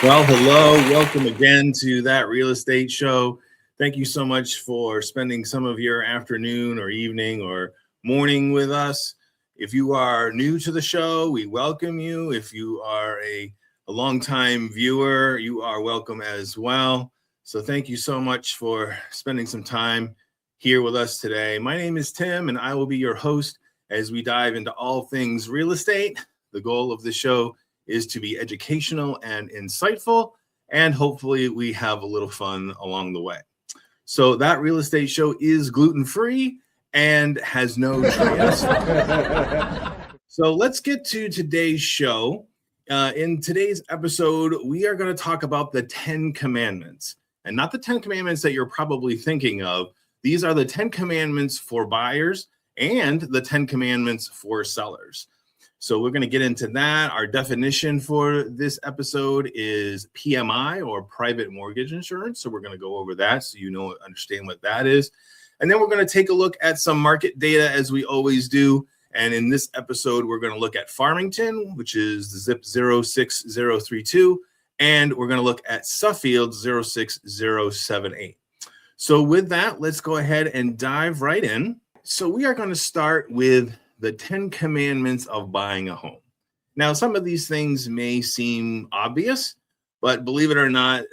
Well, hello. Welcome again to That Real Estate Show. Thank you so much for spending some of your afternoon or evening or morning with us. If you are new to the show, we welcome you. If you are a longtime viewer, you are welcome as well. So thank you so much for spending some time here with us today. My name is Tim, and I will be your host as we dive into all things real estate. The goal of the show is to be educational and insightful, and hopefully we have a little fun along the way. So That Real Estate Show is gluten-free and has no trans fat. So let's get to today's show. In today's episode, we are going to talk about the 10 Commandments, and not the 10 Commandments that you're probably thinking of. These are the 10 Commandments for buyers and the 10 Commandments for sellers. So we're going to get into that. Our definition for this episode is PMI, or private mortgage insurance. So we're going to go over that so you understand what that is. And then we're going to take a look at some market data as we always do. And in this episode, we're going to look at Farmington, which is the zip 06032. And we're going to look at Suffield 06078. So with that, let's go ahead and dive right in. So we are going to start with the 10 Commandments of buying a home. Now, some of these things may seem obvious, but believe it or not,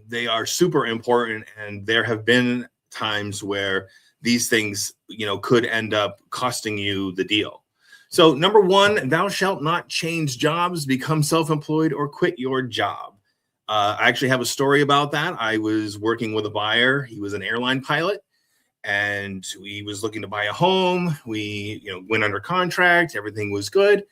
they are super important. And there have been times where these things, could end up costing you the deal. So number one, thou shalt not change jobs, become self-employed, or quit your job. I actually have a story about that. I was working with a buyer. He was an airline pilot, and he was looking to buy a home. We, went under contract. Everything was good.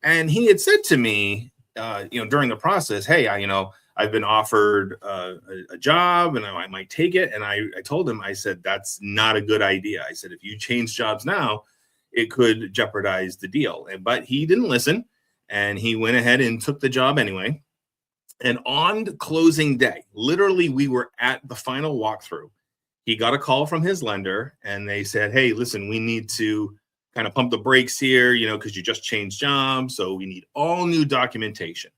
And he had said to me, during the process, hey, I've been offered a job and I might take it. And I told him, I said, that's not a good idea. I said, if you change jobs now, it could jeopardize the deal. But he didn't listen, and he went ahead and took the job anyway. And on closing day, literally, we were at the final walkthrough. He got a call from his lender, and they said, hey, listen, we need to kind of pump the brakes here, because you just changed jobs. So we need all new documentation.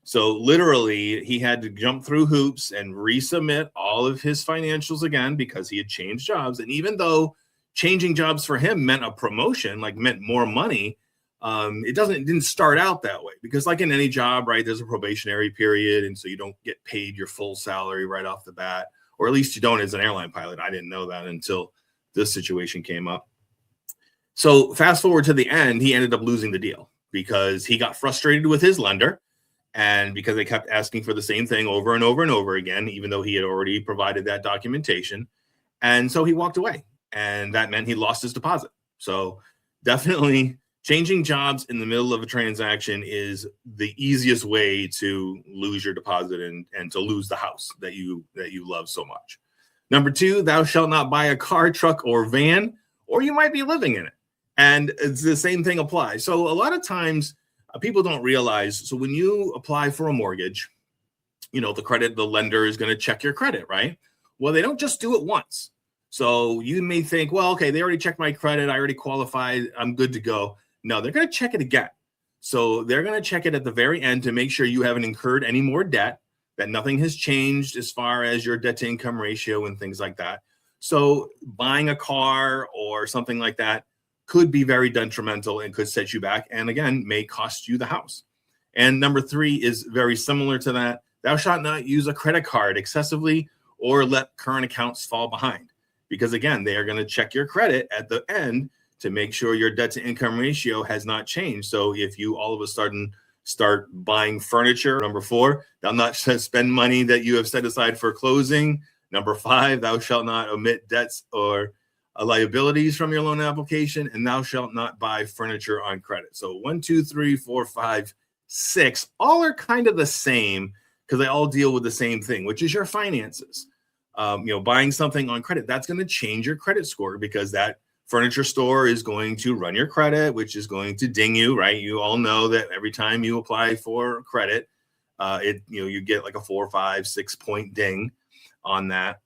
So literally, he had to jump through hoops and resubmit all of his financials again because he had changed jobs. And even though changing jobs for him meant a promotion, meant more money, it didn't start out that way, because like in any job, right, there's a probationary period. And so you don't get paid your full salary right off the bat. Or at least you don't as an airline pilot. I didn't know that until this situation came up. So fast forward to the end, he ended up losing the deal because he got frustrated with his lender, and because they kept asking for the same thing over and over and over again, even though he had already provided that documentation. And so he walked away, and that meant he lost his deposit. So definitely changing jobs in the middle of a transaction is the easiest way to lose your deposit and to lose the house that you love so much. Number two, thou shalt not buy a car, truck, or van, or you might be living in it. And it's the same thing applies. So a lot of times people don't realize, so when you apply for a mortgage, the lender is going to check your credit, right? Well, they don't just do it once. So you may think, well, okay, they already checked my credit. I already qualified. I'm good to go. No, they're going to check it again. So they're going to check it at the very end to make sure you haven't incurred any more debt, that nothing has changed as far as your debt to income ratio and things like that. So buying a car or something like that could be very detrimental and could set you back, and again, may cost you the house. And number three is very similar to that. Thou shalt not use a credit card excessively or let current accounts fall behind, because again, they are going to check your credit at the end to make sure your debt to income ratio has not changed. So if you all of a sudden start buying furniture, number four, thou not spend money that you have set aside for closing. Number five, thou shalt not omit debts or liabilities from your loan application, and thou shalt not buy furniture on credit. So 1, 2, 3, 4, 5, 6, all are kind of the same because they all deal with the same thing, which is your finances. Buying something on credit, that's going to change your credit score because that furniture store is going to run your credit, which is going to ding you, right? You all know that every time you apply for credit, you get like a 4, 5, 6 point ding on that.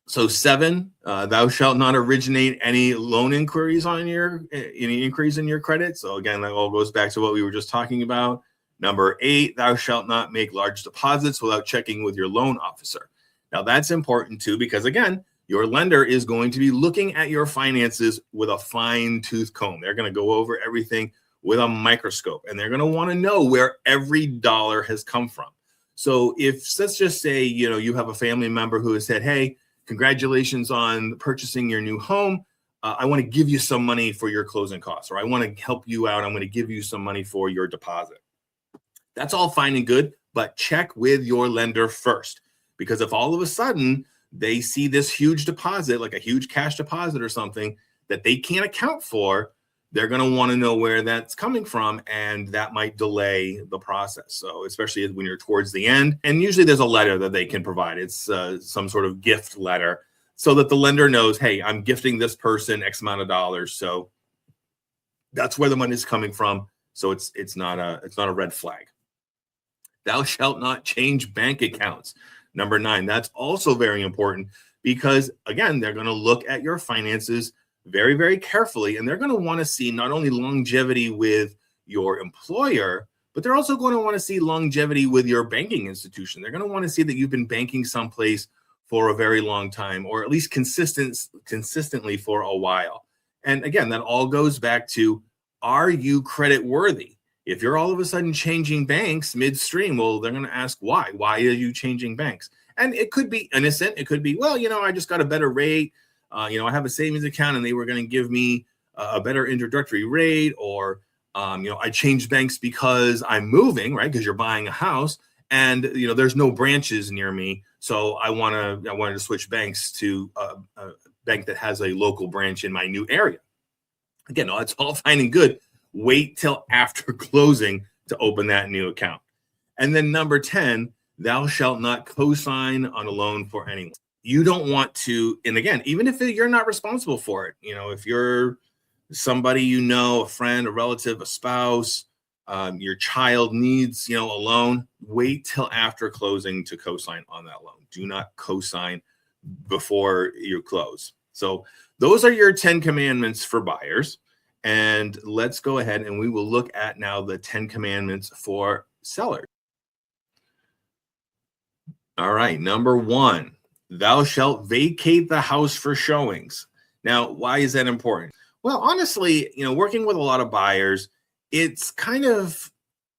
So 7, thou shalt not originate any loan inquiries on any inquiries in your credit. So again, that all goes back to what we were just talking about. Number 8, thou shalt not make large deposits without checking with your loan officer. Now, that's important too, because again, your lender is going to be looking at your finances with a fine-tooth comb. They're going to go over everything with a microscope, and they're going to want to know where every dollar has come from. So if, let's just say, you have a family member who has said, hey, congratulations on purchasing your new home. I want to give you some money for your closing costs, or I want to help you out. I'm going to give you some money for your deposit. That's all fine and good, but check with your lender first, because if all of a sudden they see this huge deposit, like a huge cash deposit or something that they can't account for, they're going to want to know where that's coming from, and that might delay the process. So especially when you're towards the end, and usually there's a letter that they can provide. It's some sort of gift letter so that the lender knows, hey, I'm gifting this person X amount of dollars. So that's where the money is coming from. So it's not a red flag. Thou shalt not change bank accounts. Number 9, that's also very important, because again, they're going to look at your finances very, very carefully, and they're going to want to see not only longevity with your employer, but they're also going to want to see longevity with your banking institution. They're going to want to see that you've been banking someplace for a very long time, or at least consistently for a while. And again, that all goes back to, are you credit worthy? If you're all of a sudden changing banks midstream, well, they're going to ask why. Why are you changing banks? And it could be innocent. It could be, well, I just got a better rate. I have a savings account and they were going to give me a better introductory rate, or, I changed banks because I'm moving, right? Because you're buying a house and, there's no branches near me. So I wanted to switch banks to a bank that has a local branch in my new area. Again, it's all fine and good. Wait till after closing to open that new account. And then number 10, thou shalt not co-sign on a loan for anyone. You don't want to, and again, even if you're not responsible for it, if you're somebody, a friend, a relative, a spouse, your child needs, a loan, wait till after closing to co-sign on that loan. Do not co-sign before you close. So those are your 10 commandments for buyers. And let's go ahead and we will look at now the 10 commandments for sellers. All right, number 1, thou shalt vacate the house for showings. Now, why is that important? Well, honestly, working with a lot of buyers, it's kind of,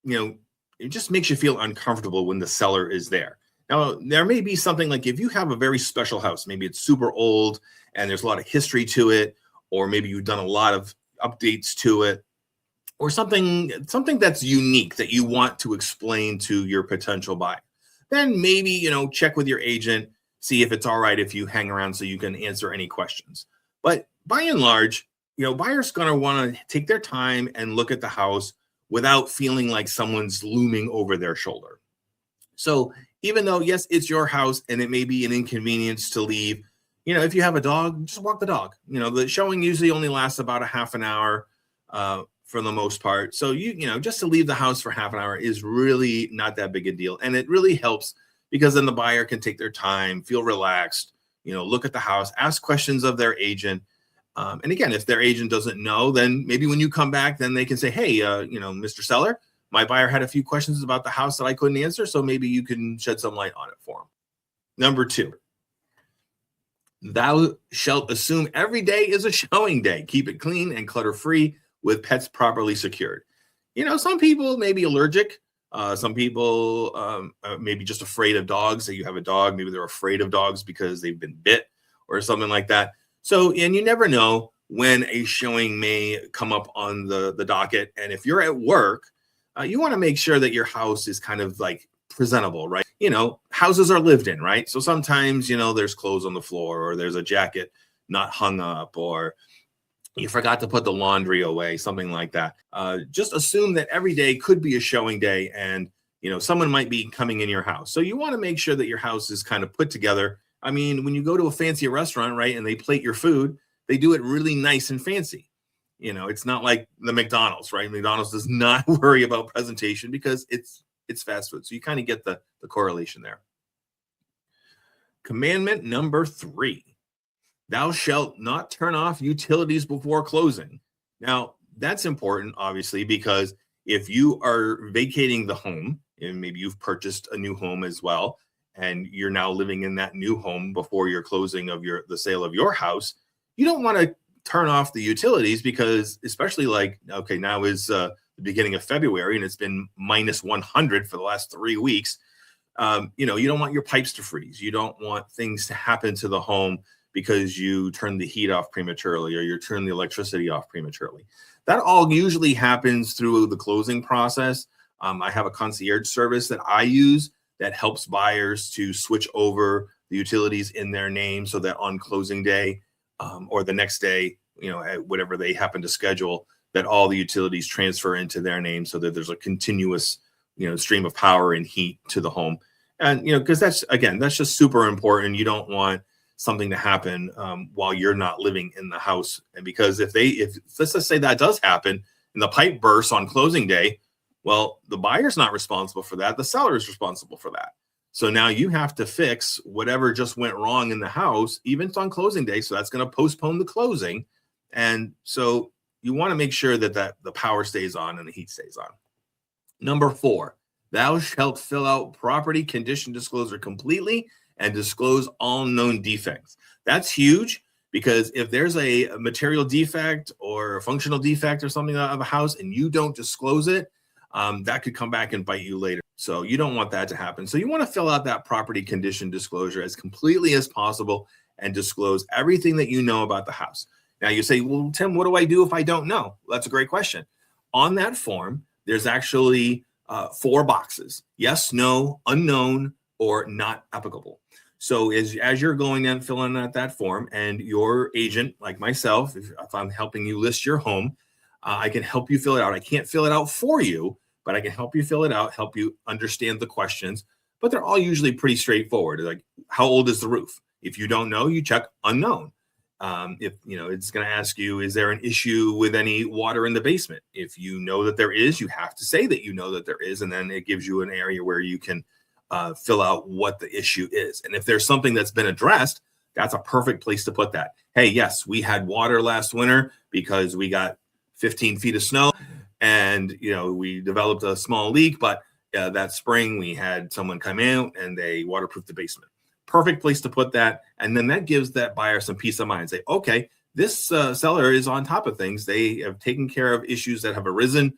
it just makes you feel uncomfortable when the seller is there. Now, there may be something like, if you have a very special house, maybe it's super old and there's a lot of history to it, or maybe you've done a lot of updates to it, or something that's unique that you want to explain to your potential buyer, then maybe, check with your agent, see if it's all right if you hang around so you can answer any questions. But by and large, buyers going to want to take their time and look at the house without feeling like someone's looming over their shoulder. So even though, yes, it's your house and it may be an inconvenience to leave, if you have a dog, just walk the dog. The showing usually only lasts about a half an hour for the most part. So, just to leave the house for half an hour is really not that big a deal. And it really helps, because then the buyer can take their time, feel relaxed, look at the house, ask questions of their agent. And again, if their agent doesn't know, then maybe when you come back, then they can say, hey, Mr. Seller, my buyer had a few questions about the house that I couldn't answer. So maybe you can shed some light on it for them. Number 2, thou shalt assume every day is a showing day. Keep it clean and clutter-free with pets properly secured. Some people may be allergic. Some people may be just afraid of dogs. Say you have a dog, maybe they're afraid of dogs because they've been bit or something like that. So, and you never know when a showing may come up on the docket. And if you're at work, you want to make sure that your house is kind of like presentable, right? Houses are lived in, right? So sometimes, there's clothes on the floor, or there's a jacket not hung up, or you forgot to put the laundry away, something like that. Just assume that every day could be a showing day, and, someone might be coming in your house. So you want to make sure that your house is kind of put together. I mean, when you go to a fancy restaurant, right, and they plate your food, they do it really nice and fancy. It's not like the McDonald's, right? McDonald's does not worry about presentation because it's fast food. So you kind of get the correlation there. Commandment number 3, thou shalt not turn off utilities before closing. Now, that's important, obviously, because If you are vacating the home, and maybe you've purchased a new home as well, and you're now living in that new home before your closing of the sale of your house, you don't want to turn off the utilities, because especially like, okay, now is the beginning of February and it's been minus 100 for the last 3 weeks. You don't want your pipes to freeze. You don't want things to happen to the home because you turn the heat off prematurely or you turn the electricity off prematurely. That all usually happens through the closing process. I have a concierge service that I use that helps buyers to switch over the utilities in their name so that on closing day or the next day, whatever they happen to schedule, that all the utilities transfer into their name so that there's a continuous, stream of power and heat to the home. And, because that's just super important. You don't want something to happen while you're not living in the house. And because if let's just say that does happen and the pipe bursts on closing day, well, the buyer's not responsible for that. The seller is responsible for that. So now you have to fix whatever just went wrong in the house, even on closing day. So that's going to postpone the closing. And so you want to make sure that the power stays on and the heat stays on. Number 4, thou shalt fill out property condition disclosure completely and disclose all known defects. That's huge, because if there's a material defect or a functional defect or something of a house and you don't disclose it, that could come back and bite you later. So you don't want that to happen. So you want to fill out that property condition disclosure as completely as possible and disclose everything that you know about the house. Now you say, well, Tim, what do I do if I don't know? Well, that's a great question. On that form, there's actually 4 boxes: yes, no, unknown, or not applicable. So as you're going and filling out that form, and your agent, like myself, if I'm helping you list your home, I can help you fill it out. I can't fill it out for you, but I can help you fill it out, help you understand the questions. But they're all usually pretty straightforward. Like, how old is the roof? If you don't know, you check unknown. If it's going to ask you, is there an issue with any water in the basement? If you know that there is, you have to say that you know that there is, and then it gives you an area where you can fill out what the issue is. And if there's something that's been addressed, that's a perfect place to put that. Hey, yes, we had water last winter because we got 15 feet of snow and, we developed a small leak, but that spring we had someone come in and they waterproofed the basement. Perfect place to put that. And then that gives that buyer some peace of mind. Say, okay, this seller is on top of things. They have taken care of issues that have arisen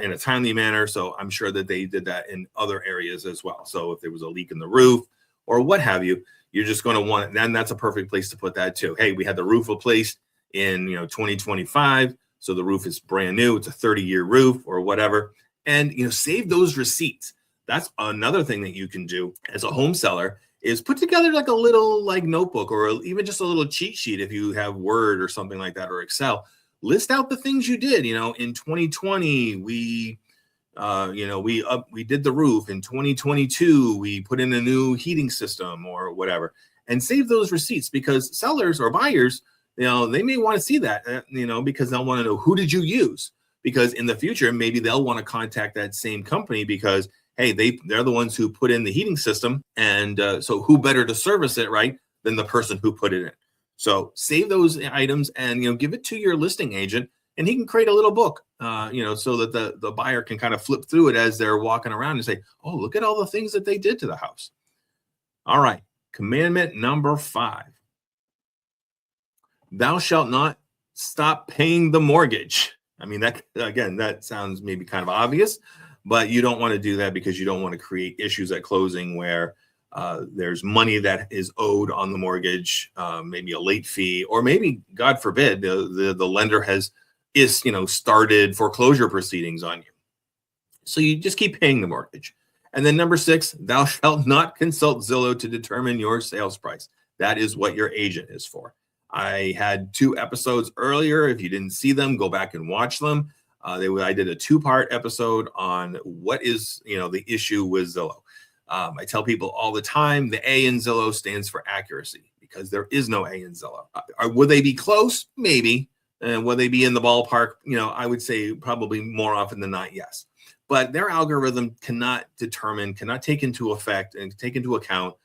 in a timely manner. So I'm sure that they did that in other areas as well. So if there was a leak in the roof or what have you, you're just going to want it. Then that's a perfect place to put that too. Hey, we had the roof replaced in 2025. So the roof is brand new. It's a 30-year roof or whatever. And save those receipts. That's another thing that you can do as a home seller, is put together like a little notebook or even just a little cheat sheet if you have Word or something like that, or Excel. List out the things you did. In 2020 we did the roof. In 2022 we put in a new heating system or whatever, and save those receipts, because sellers or buyers, they may want to see that, because they'll want to know, who did you use? Because in the future maybe they'll want to contact that same company because, hey, they're the ones who put in the heating system, and so who better to service it, right, than the person who put it in. So save those items and give it to your listing agent, and he can create a little book, so that the buyer can kind of flip through it as they're walking around and say, oh, look at all the things that they did to the house. All right, commandment number 5: thou shalt not stop paying the mortgage. I mean, that sounds maybe kind of obvious, but you don't want to do that, because you don't want to create issues at closing where there's money that is owed on the mortgage, maybe a late fee, or maybe, God forbid, the lender has started foreclosure proceedings on you. So you just keep paying the mortgage. And then number 6, thou shalt not consult Zillow to determine your sales price. That is what your agent is for. I had 2 episodes earlier. If you didn't see them, go back and watch them. I did a 2-part episode on what is, the issue with Zillow. I tell people all the time, the A in Zillow stands for accuracy, because there is no A in Zillow. Would they be close? Maybe. And will they be in the ballpark? I would say probably more often than not, yes. But their algorithm cannot take into effect and take into account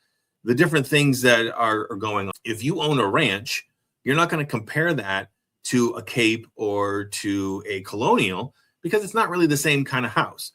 the different things that are going on. If you own a ranch, you're not going to compare that to a Cape or to a Colonial, because it's not really the same kind of house.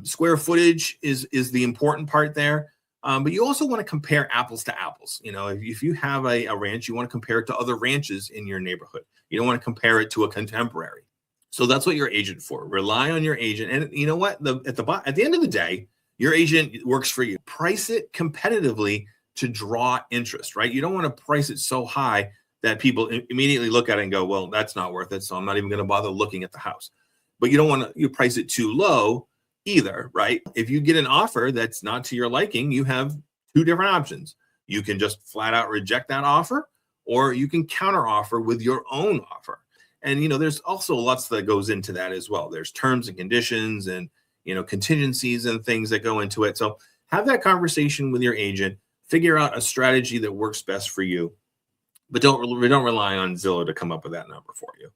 Square footage is the important part there. But you also want to compare apples to apples. You know, if you have a ranch, you want to compare it to other ranches in your neighborhood. You don't want to compare it to a contemporary. So that's what your agent for. Rely on your agent. And you know what? At the end of the day, your agent works for you. Price it competitively to draw interest, right? You don't want to price it so high that people immediately look at it and go, well, that's not worth it, so I'm not even going to bother looking at the house. But you don't want to price it too low either, right? If you get an offer that's not to your liking, you have two different options. You can just flat out reject that offer, or you can counter offer with your own offer. And, you know, there's also lots that goes into that as well. There's terms and conditions and, you know, contingencies and things that go into it. So have that conversation with your agent, figure out a strategy that works best for you, but don't rely on Zillow to come up with that number for you.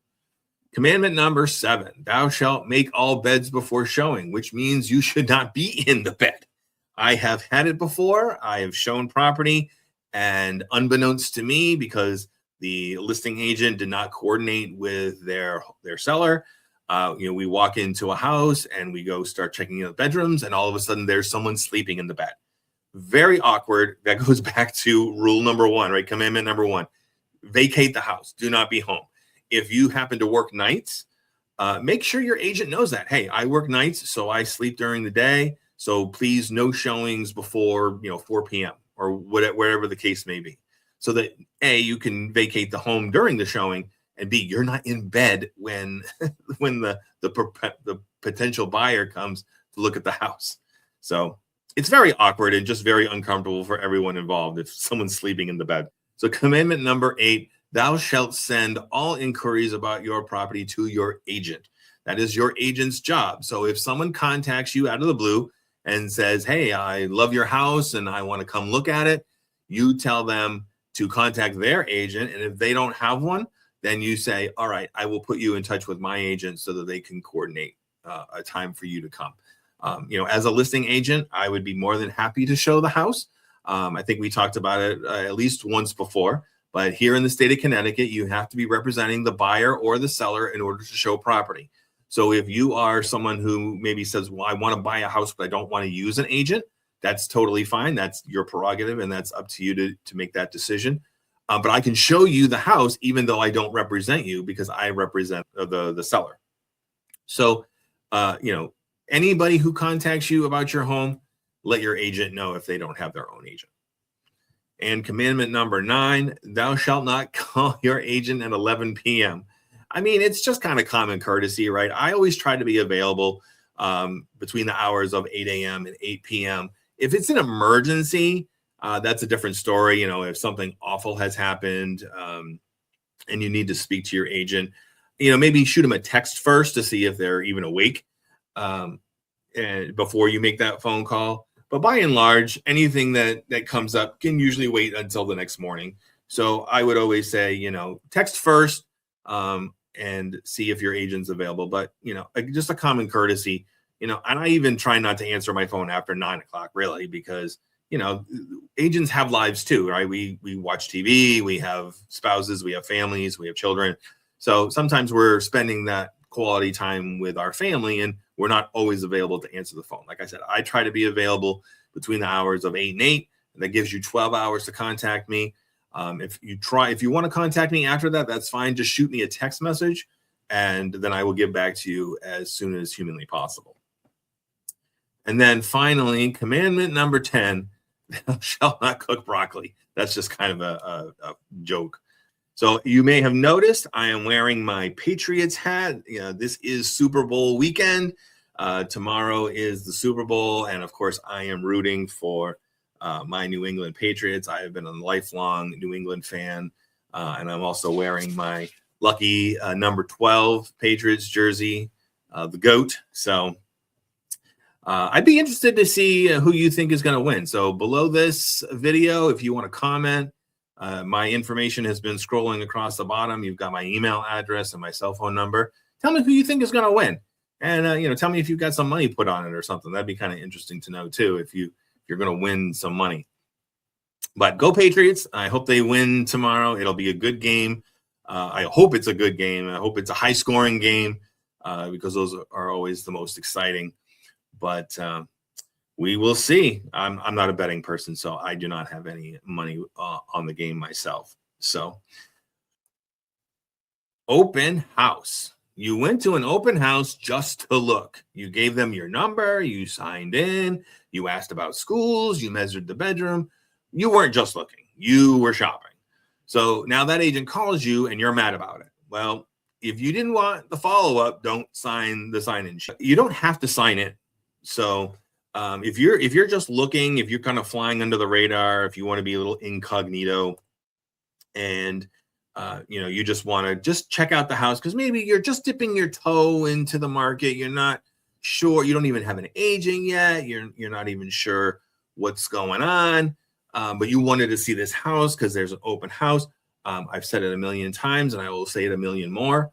Commandment number 7, thou shalt make all beds before showing, which means you should not be in the bed. I have had it before. I have shown property, and unbeknownst to me, because the listing agent did not coordinate with their seller, you know, we walk into a house and we go start checking in the bedrooms, and all of a sudden there's someone sleeping in the bed. Very awkward. That goes back to rule number 1, right? Commandment number 1, vacate the house. Do not be home. If you happen to work nights, make sure your agent knows that. Hey, I work nights, so I sleep during the day. So please, no showings before 4 p.m. or whatever the case may be. So that A, you can vacate the home during the showing, and B, you're not in bed when the potential buyer comes to look at the house. So it's very awkward and just very uncomfortable for everyone involved if someone's sleeping in the bed. So commandment number 8, thou shalt send all inquiries about your property to your agent. That is your agent's job. So if someone contacts you out of the blue and says, hey, I love your house and I want to come look at it, you tell them to contact their agent. And if they don't have one, then you say, all right, I will put you in touch with my agent so that they can coordinate a time for you to come. As a listing agent, I would be more than happy to show the house. I think we talked about it at least once before, but here in the state of Connecticut, you have to be representing the buyer or the seller in order to show property. So if you are someone who maybe says, well, I want to buy a house, but I don't want to use an agent, that's totally fine. That's your prerogative, and that's up to you to make that decision. But I can show you the house even though I don't represent you, because I represent the seller. So, anybody who contacts you about your home, let your agent know if they don't have their own agent. And commandment number 9, thou shalt not call your agent at 11 p.m. I mean, it's just kind of common courtesy, right? I always try to be available between the hours of 8 a.m. and 8 p.m. If it's an emergency, that's a different story. You know, if something awful has happened and you need to speak to your agent, maybe shoot them a text first to see if they're even awake and before you make that phone call. But by and large, anything that comes up can usually wait until the next morning. So I would always say, text first and see if your agent's available. But, just a common courtesy, and I even try not to answer my phone after 9 o'clock, really, because, agents have lives too, right? We watch TV, we have spouses, we have families, we have children. So sometimes we're spending that quality time with our family and we're not always available to answer the phone. Like I said, I try to be available between the hours of 8 and 8. And that gives you 12 hours to contact me. If you want to contact me after that, that's fine. Just shoot me a text message and then I will get back to you as soon as humanly possible. And then finally, commandment number 10, thou shalt not cook broccoli. That's just kind of a joke. So you may have noticed I am wearing my Patriots hat. This is Super Bowl weekend. Tomorrow is the Super Bowl. And of course, I am rooting for my New England Patriots. I have been a lifelong New England fan. And I'm also wearing my lucky number 12 Patriots jersey, the GOAT. So I'd be interested to see who you think is going to win. So below this video, if you want to comment, my information has been scrolling across the bottom. You've got my email address and my cell phone number. Tell me who you think is going to win. And, tell me if you've got some money put on it or something. That'd be kind of interesting to know, too, if you're going to win some money. But go Patriots. I hope they win tomorrow. It'll be a good game. I hope it's a good game. I hope it's a high-scoring game. because those are always the most exciting. But we will see. I'm not a betting person, so I do not have any money on the game myself. So, open house. You went to an open house just to look. You gave them your number, you signed in, you asked about schools, you measured the bedroom. You weren't just looking, you were shopping. So now that agent calls you and you're mad about it. Well, if you didn't want the follow-up, don't sign the sign-in sheet. You don't have to sign in. So if you're just looking, if you're kind of flying under the radar, if you want to be a little incognito, and you just want to just check out the house because maybe you're just dipping your toe into the market. You're not sure. You don't even have an agent yet. You're not even sure what's going on. But you wanted to see this house because there's an open house. I've said it a million times and I will say it a million more.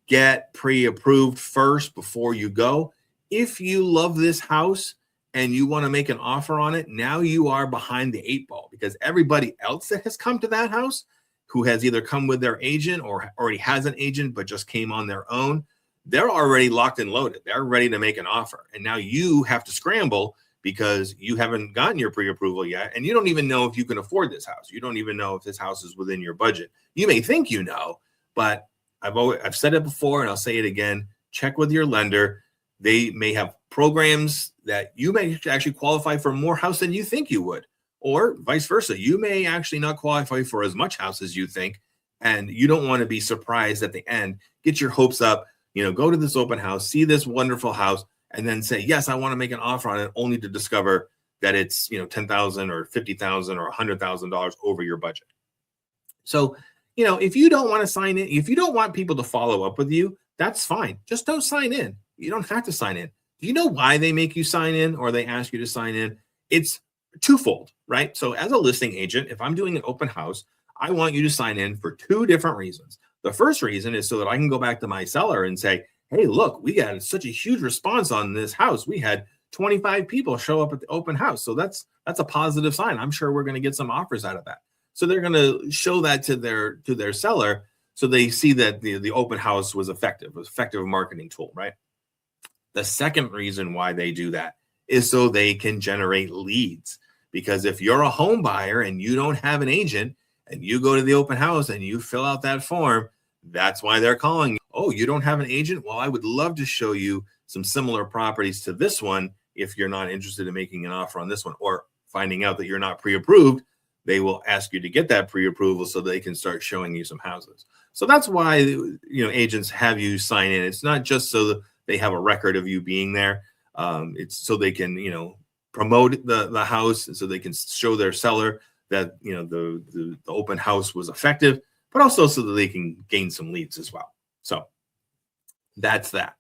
Get pre-approved first before you go. If you love this house and you want to make an offer on it, now you are behind the 8 ball because everybody else that has come to that house who has either come with their agent or already has an agent but just came on their own, they're already locked and loaded. They're ready to make an offer. And now you have to scramble because you haven't gotten your pre-approval yet, and you don't even know if you can afford this house. You don't even know if this house is within your budget. You may think you know, but I've said it before and I'll say it again. Check with your lender. They may have programs that you may actually qualify for more house than you think you would, or vice versa. You may actually not qualify for as much house as you think, and you don't want to be surprised at the end. Get your hopes up, go to this open house, see this wonderful house, and then say, yes, I want to make an offer on it, only to discover that it's, $10,000 or $50,000 or $100,000 over your budget. So, if you don't want to sign in, if you don't want people to follow up with you, that's fine. Just don't sign in. You don't have to sign in. Do you know why they make you sign in or they ask you to sign in? It's twofold, right? So as a listing agent, if I'm doing an open house, I want you to sign in for 2 different reasons. The first reason is so that I can go back to my seller and say, hey, look, we got such a huge response on this house. We had 25 people show up at the open house. So that's a positive sign. I'm sure we're going to get some offers out of that. So they're going to show that to their seller so they see that the open house was effective marketing tool, right? The second reason why they do that is so they can generate leads. Because if you're a home buyer and you don't have an agent and you go to the open house and you fill out that form, that's why they're calling you. Oh, you don't have an agent? Well, I would love to show you some similar properties to this one if you're not interested in making an offer on this one, or finding out that you're not pre-approved. They will ask you to get that pre-approval so they can start showing you some houses. So that's why agents have you sign in. It's not just so that they have a record of you being there. It's so they can promote the house, and so they can show their seller that the open house was effective, but also so that they can gain some leads as well. So that's that.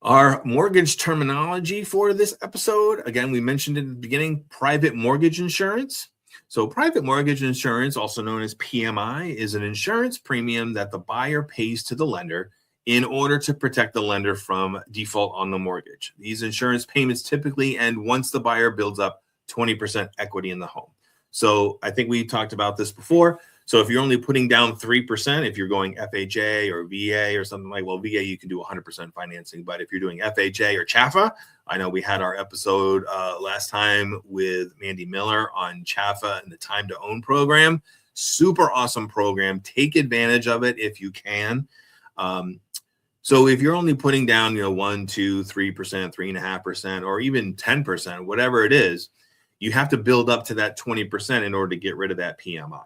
Our mortgage terminology for this episode, again, we mentioned in the beginning, private mortgage insurance. So private mortgage insurance, also known as PMI, is an insurance premium that the buyer pays to the lender in order to protect the lender from default on the mortgage. These insurance payments typically end once the buyer builds up 20% equity in the home. So I think we talked about this before. So if you're only putting down 3%, if you're going FHA or VA or something VA, you can do 100% financing. But if you're doing FHA or CHFA, I know we had our episode last time with Mandy Miller on CHFA and the Time to Own program. Super awesome program. Take advantage of it if you can. So if you're only putting down, 1, 2, 3%, 3.5%, or even 10%, whatever it is, you have to build up to that 20% in order to get rid of that PMI.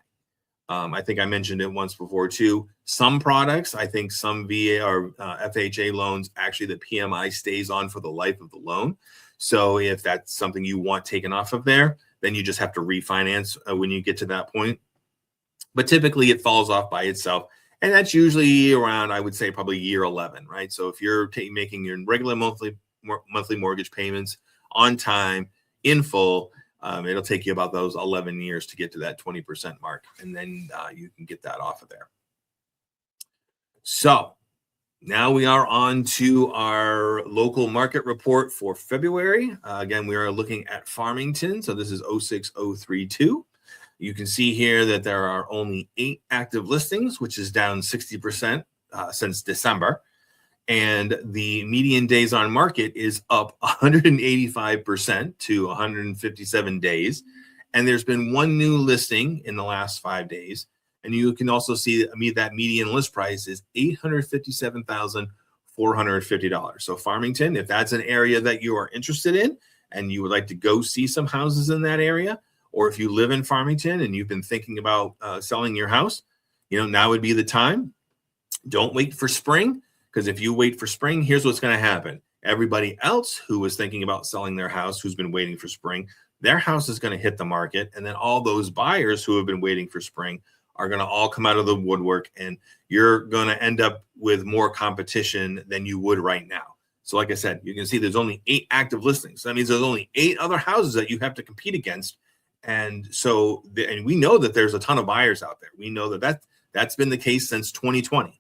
I think I mentioned it once before too. Some products, I think some VA or FHA loans, actually the PMI stays on for the life of the loan. So if that's something you want taken off of there, then you just have to refinance when you get to that point. But typically it falls off by itself. And that's usually around, I would say, probably year 11, right? So if you're making your regular monthly mortgage payments on time, in full, it'll take you about those 11 years to get to that 20% mark. And then you can get that off of there. So now we are on to our local market report for February. Again, we are looking at Farmington. So this is 06032. You can see here that there are only 8 active listings, which is down 60% since December. And the median days on market is up 185% to 157 days. And there's been one new listing in the last 5 days. And you can also see that median list price is $857,450. So Farmington, if that's an area that you are interested in and you would like to go see some houses in that area, or if you live in Farmington and you've been thinking about selling your house, now would be the time. Don't wait for spring, because if you wait for spring, here's what's going to happen. Everybody else who was thinking about selling their house, who's been waiting for spring, their house is going to hit the market. And then all those buyers who have been waiting for spring are going to all come out of the woodwork, and you're going to end up with more competition than you would right now. So like I said, you can see there's only 8 active listings. That means there's only 8 other houses that you have to compete against. And so, and we know that there's a ton of buyers out there. We know that's been the case since 2020.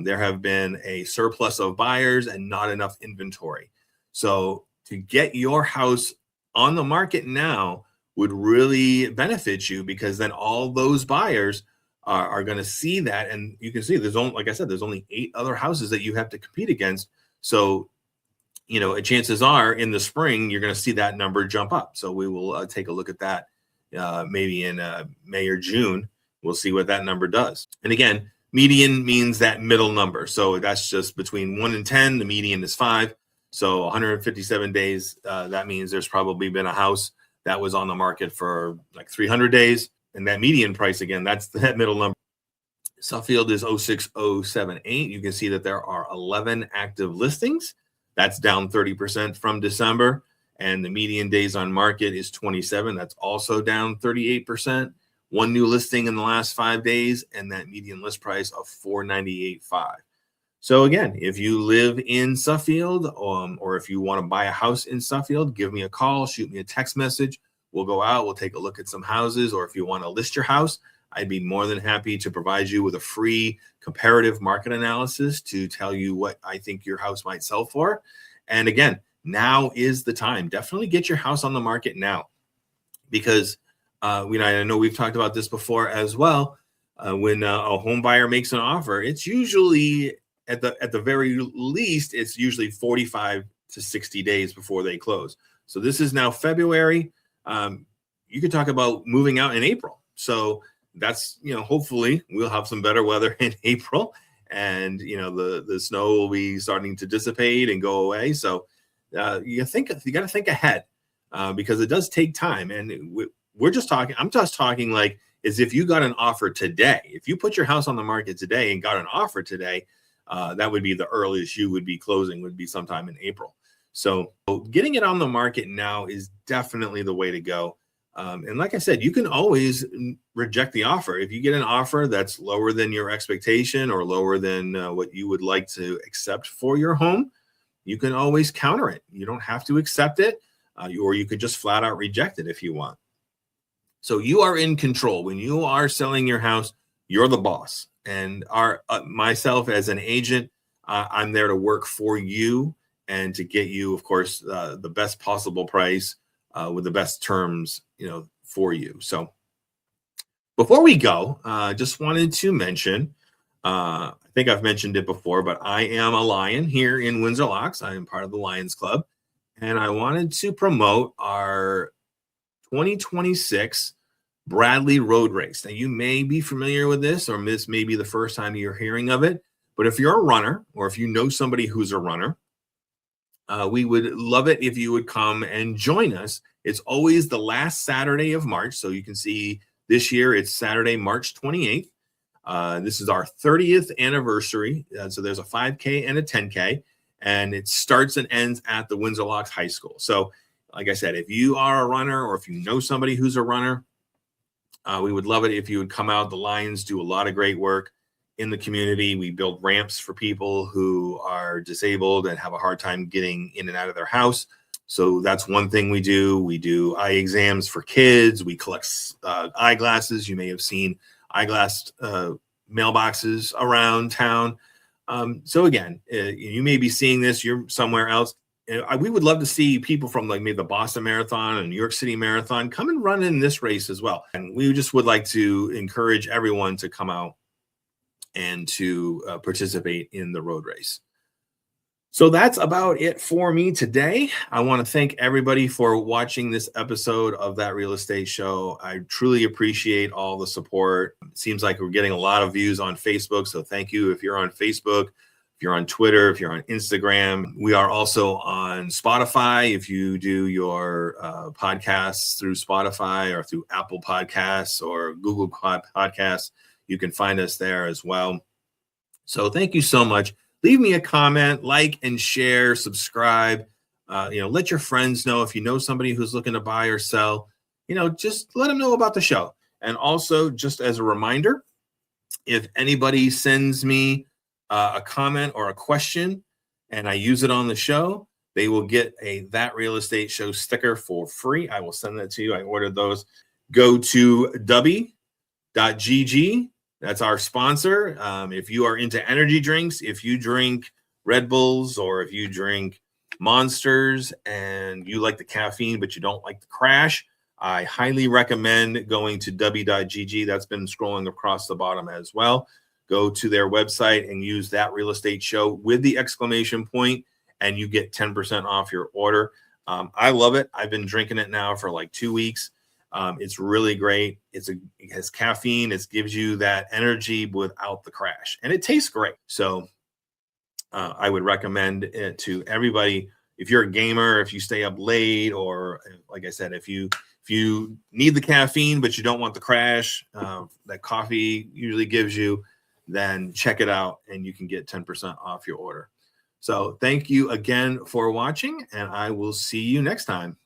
There have been a surplus of buyers and not enough inventory. So to get your house on the market now would really benefit you, because then all those buyers are going to see that. And you can see there's only, like I said, there's only 8 other houses that you have to compete against. So, chances are in the spring, you're going to see that number jump up. So we will take a look at that maybe in May or June. We'll see what that number does. And again, median means that middle number. So that's just between 1 and 10. The median is 5. So 157 days, that means there's probably been a house that was on the market for like 300 days. And that median price, again, that's that middle number. Suffield is 06078. You can see that there are 11 active listings. That's down 30% from December. And the median days on market is 27. That's also down 38%. One new listing in the last 5 days, and that median list price of $498,500. So again, if you live in Suffield, or if you want to buy a house in Suffield, give me a call, shoot me a text message. We'll go out, we'll take a look at some houses. Or if you want to list your house, I'd be more than happy to provide you with a free comparative market analysis to tell you what I think your house might sell for. And again, now is the time. Definitely get your house on the market now, because I know we've talked about this before as well. When a home buyer makes an offer, it's usually at the very least, it's usually 45 to 60 days before they close. So this is now February. You could talk about moving out in April. So that's, hopefully we'll have some better weather in April, and the snow will be starting to dissipate and go away. So you got to think ahead, because it does take time. And I'm just talking like as if you got an offer today. If you put your house on the market today and got an offer today, that would be the earliest you would be closing, would be sometime in April. So getting it on the market now is definitely the way to go. And like I said, you can always reject the offer. If you get an offer that's lower than your expectation or lower than what you would like to accept for your home, you can always counter it. You don't have to accept it, or you could just flat out reject it if you want. So you are in control. When you are selling your house, you're the boss. And myself as an agent, I'm there to work for you and to get you, of course, the best possible price with the best terms, for you. So before we go, just wanted to mention, I think I've mentioned it before, but I am a Lion here in Windsor Locks. I am part of the Lions Club, and I wanted to promote our 2026 Bradley Road Race. Now, you may be familiar with this, or this may be the first time you're hearing of it, but if you're a runner, or if you know somebody who's a runner, we would love it if you would come and join us. It's always the last Saturday of March. So you can see this year it's Saturday, March 28th. This is our 30th anniversary. So there's a 5K and a 10K, and it starts and ends at the Windsor Locks High School. So like I said, if you are a runner, or if you know somebody who's a runner, we would love it if you would come out. The Lions do a lot of great work in the community. We build ramps for people who are disabled and have a hard time getting in and out of their house. So that's one thing we do. We do eye exams for kids. We collect eyeglasses. You may have seen eyeglass mailboxes around town. So again, you may be seeing this, you're somewhere else. We would love to see people from like maybe the Boston Marathon and New York City Marathon come and run in this race as well. And we just would like to encourage everyone to come out and to participate in the road race. So that's about it for me today. I want to thank everybody for watching this episode of That Real Estate Show. I truly appreciate all the support. It seems like we're getting a lot of views on Facebook. So thank you if you're on Facebook, if you're on Twitter, if you're on Instagram. We are also on Spotify. If you do your podcasts through Spotify or through Apple Podcasts or Google Podcasts, you can find us there as well. So thank you so much. Leave me a comment, like and share, subscribe. Let your friends know if you know somebody who's looking to buy or sell. Just let them know about the show. And also, just as a reminder, if anybody sends me a comment or a question and I use it on the show, they will get a That Real Estate Show sticker for free. I will send that to you. I ordered those. Go to w.gg. That's our sponsor. If you are into energy drinks, if you drink Red Bulls or if you drink Monsters and you like the caffeine but you don't like the crash, I highly recommend going to w.gg. That's been scrolling across the bottom as well. Go to their website and use That Real Estate Show with the exclamation point, and you get 10% off your order. I love it. I've been drinking it now for like 2 weeks. It's really great. It has caffeine. It gives you that energy without the crash, and it tastes great. So I would recommend it to everybody. If you're a gamer, if you stay up late, or like I said, if you need the caffeine but you don't want the crash that coffee usually gives you, then check it out and you can get 10% off your order. So thank you again for watching, and I will see you next time.